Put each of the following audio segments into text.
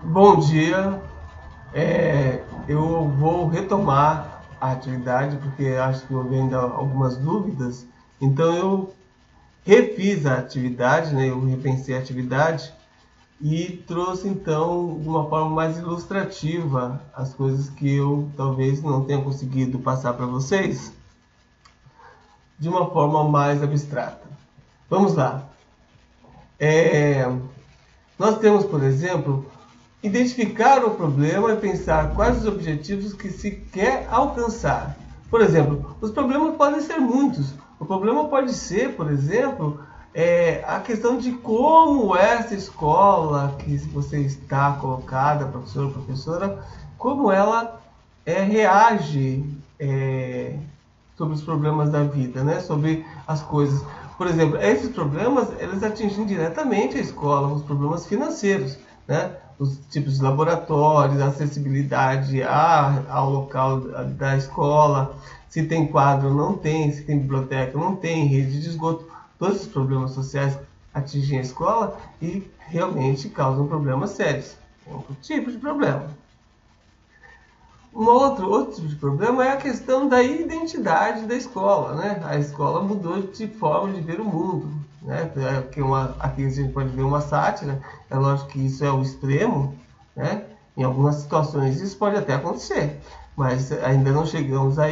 Bom dia. Eu vou retomar a atividade porque acho que houve ainda algumas dúvidas. Então eu refiz a atividade, né? Eu repensei a atividade e trouxe então de uma forma mais ilustrativa as coisas que eu talvez não tenha conseguido passar para vocês de uma forma mais abstrata. Vamos lá. É, Nós temos, por exemplo, identificar o problema e pensar quais os objetivos que se quer alcançar. Por exemplo, os problemas podem ser muitos. O problema pode ser, por exemplo, a questão de como essa escola que você está colocada, professor ou professora, como ela reage sobre os problemas da vida, né? Sobre as coisas. Por exemplo, esses problemas eles atingem diretamente a escola, os problemas financeiros, né? Os tipos de laboratórios, a acessibilidade ao local da escola, se tem quadro ou não tem, se tem biblioteca ou não tem, rede de esgoto. Todos esses problemas sociais atingem a escola e realmente causam problemas sérios. É um tipo de problema. Outro tipo de problema é a questão da identidade da escola, né? A escola mudou de forma de ver o mundo, né? Aqui a gente pode ver uma sátira, é lógico que isso é o extremo, né? Em algumas situações isso pode até acontecer, mas ainda não chegamos a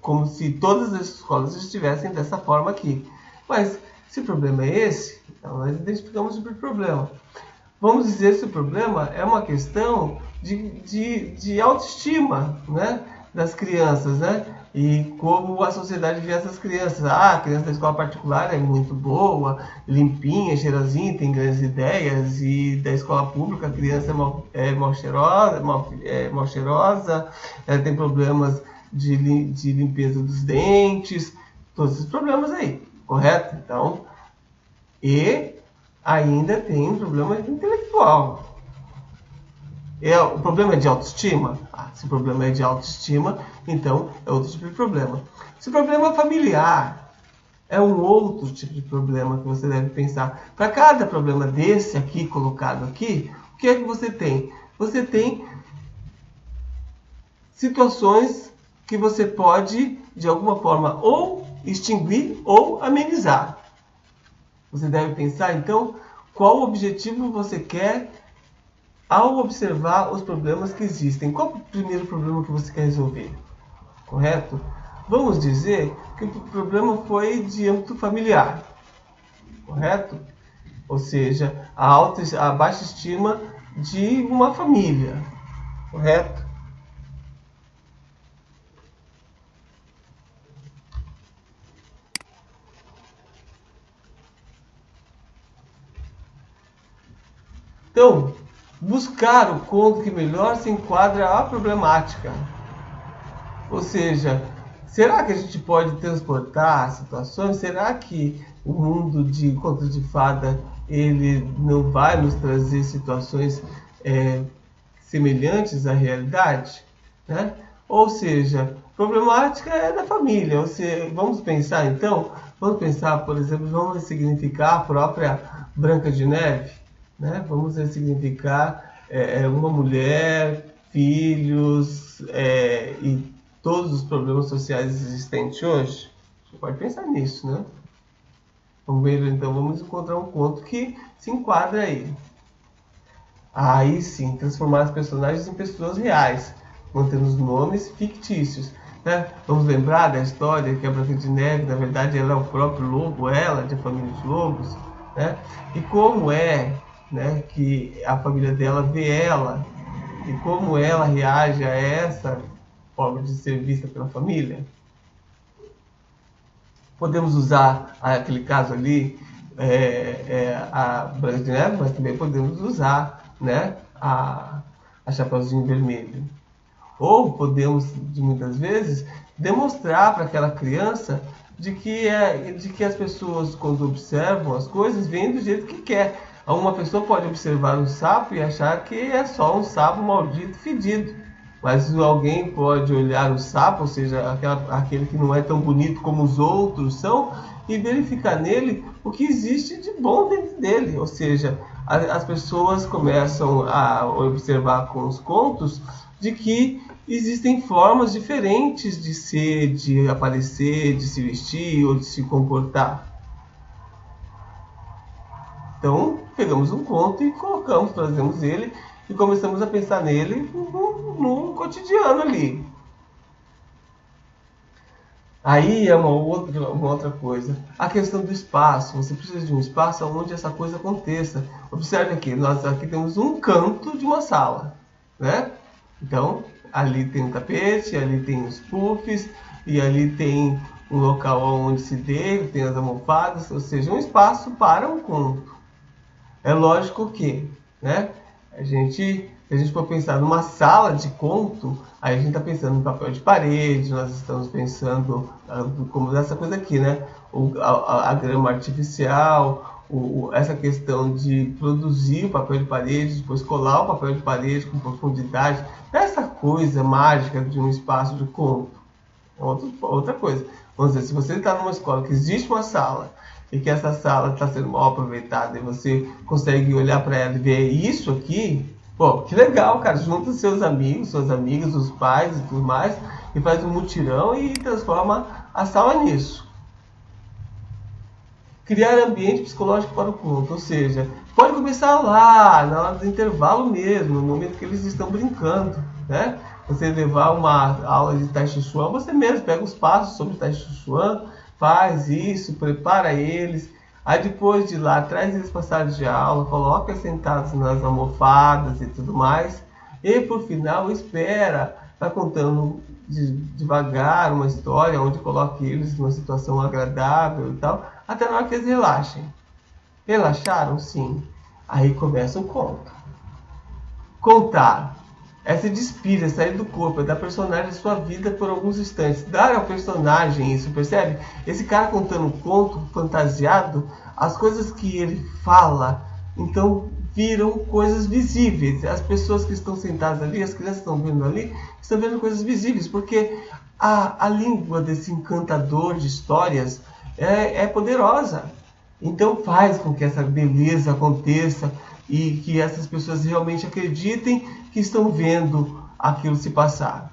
como se todas as escolas estivessem dessa forma aqui. Mas se o problema é esse, então nós identificamos o problema. Vamos dizer se o problema é uma questão de autoestima, né, das crianças, né? E como a sociedade vê essas crianças. A criança da escola particular é muito boa, limpinha, cheirosinha, tem grandes ideias. E da escola pública a criança é mal cheirosa, tem problemas de limpeza dos dentes, todos esses problemas aí, correto? Então, e ainda tem um problema intelectual. O problema é de autoestima? Se o problema é de autoestima, então é outro tipo de problema. Se o problema é familiar, é um outro tipo de problema que você deve pensar. Para cada problema desse aqui, colocado aqui, o que é que você tem? Você tem situações que você pode, de alguma forma, ou extinguir ou amenizar. Você deve pensar, então, qual objetivo você quer ao observar os problemas que existem. Qual é o primeiro problema que você quer resolver? Correto? Vamos dizer que o problema foi de âmbito familiar. Correto? Ou seja, a baixa estima de uma família. Correto? Então, buscar o conto que melhor se enquadra à problemática. Ou seja, será que a gente pode transportar situações? Será que o mundo de contos de fada ele não vai nos trazer situações semelhantes à realidade? Né? Ou seja, problemática é da família. Ou seja, vamos pensar então, vamos pensar, por exemplo, vamos ressignificar a própria Branca de Neve, né? Vamos ressignificar uma mulher, filhos e todos os problemas sociais existentes hoje. Você pode pensar nisso, né? Vamos ver, então, vamos encontrar um conto que se enquadra aí. Aí sim, transformar os personagens em pessoas reais, mantendo os nomes fictícios. Né? Vamos lembrar da história que a Branca de Neve, na verdade, ela é o próprio lobo, ela, de família de lobos. Né? E como é, né, que a família dela vê ela e como ela reage a essa forma de ser vista pela família. Podemos usar aquele caso ali, a Branca de Neve, mas também podemos usar, né, a Chapeuzinho Vermelho. Ou podemos, muitas vezes, demonstrar para aquela criança de que as pessoas, quando observam as coisas, veem do jeito que quer. Uma pessoa pode observar um sapo e achar que é só um sapo maldito, fedido. Mas alguém pode olhar o sapo, ou seja, aquele que não é tão bonito como os outros são, e verificar nele o que existe de bom dentro dele. Ou seja, as pessoas começam a observar com os contos de que existem formas diferentes de ser, de aparecer, de se vestir ou de se comportar. Então, pegamos um conto e colocamos, trazemos ele e começamos a pensar nele no cotidiano ali. Aí é uma outra coisa. A questão do espaço. Você precisa de um espaço onde essa coisa aconteça. Observe aqui, nós aqui temos um canto de uma sala, né? Então, ali tem um tapete, ali tem os puffs, e ali tem um local onde se deita, tem as almofadas, ou seja, um espaço para um conto. É lógico que, né? Se a gente for pensar numa sala de conto, aí a gente está pensando em papel de parede, nós estamos pensando como essa coisa aqui, né? A grama artificial, essa questão de produzir o papel de parede, depois colar o papel de parede com profundidade, essa coisa mágica de um espaço de conto. Outra coisa. Vamos dizer, se você está numa escola que existe uma sala e que essa sala está sendo mal aproveitada e você consegue olhar para ela e ver isso aqui, pô, que legal, cara. Junta seus amigos, suas amigas, os pais e tudo mais e faz um mutirão e transforma a sala nisso. Criar ambiente psicológico para o conto, ou seja, pode começar lá, na hora do intervalo mesmo, no momento que eles estão brincando, né? Você levar uma aula de Tai Chi Chuan, você mesmo pega os passos sobre Tai Chi Chuan, faz isso, prepara eles, aí depois de lá, traz eles para a sala de aula, coloca sentados nas almofadas e tudo mais, e por final espera, vai contando devagar uma história onde coloque eles numa situação agradável e tal, até na hora que eles relaxem. Relaxaram? Sim. Aí começa o conto. Contar é se despir, é sair do corpo, é dar personagem à sua vida por alguns instantes. Dar ao personagem isso, percebe? Esse cara contando um conto fantasiado, as coisas que ele fala, então viram coisas visíveis. As pessoas que estão sentadas ali, as crianças que estão vendo ali, estão vendo coisas visíveis, porque a língua desse encantador de histórias é poderosa. Então faz com que essa beleza aconteça e que essas pessoas realmente acreditem que estão vendo aquilo se passar.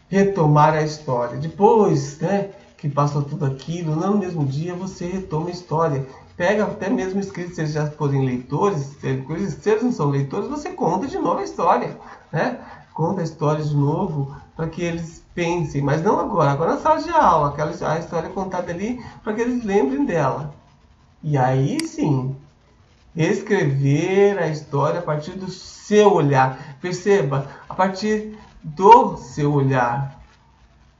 Retomar a história. Depois, né, que passou tudo aquilo, no mesmo dia você retoma a história. Pega até mesmo escrito, se eles já forem leitores, se eles não são leitores, você conta de novo a história, né? Conta a história de novo para que eles pensem, mas não agora na sala de aula, a história contada ali para que eles lembrem dela. E aí sim, escrever a história a partir do seu olhar. Perceba, a partir do seu olhar,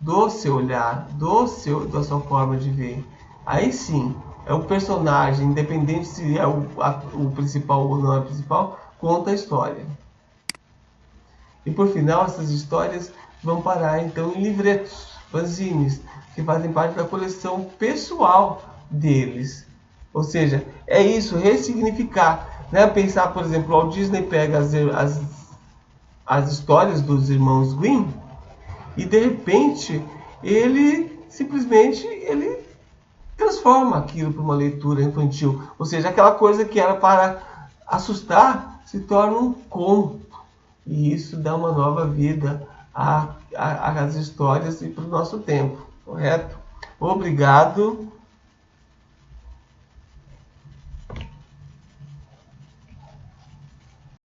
da sua forma de ver. Aí sim, é o personagem, independente se é o principal ou não é o principal, conta a história. E por final, essas histórias vão parar então em livretos, fanzines, que fazem parte da coleção pessoal deles. Ou seja, é isso, ressignificar. Né? Pensar, por exemplo, o Walt Disney pega as histórias dos irmãos Grimm e de repente ele simplesmente transforma aquilo para uma leitura infantil. Ou seja, aquela coisa que era para assustar se torna um conto. E isso dá uma nova vida às histórias e para o nosso tempo, correto? Obrigado.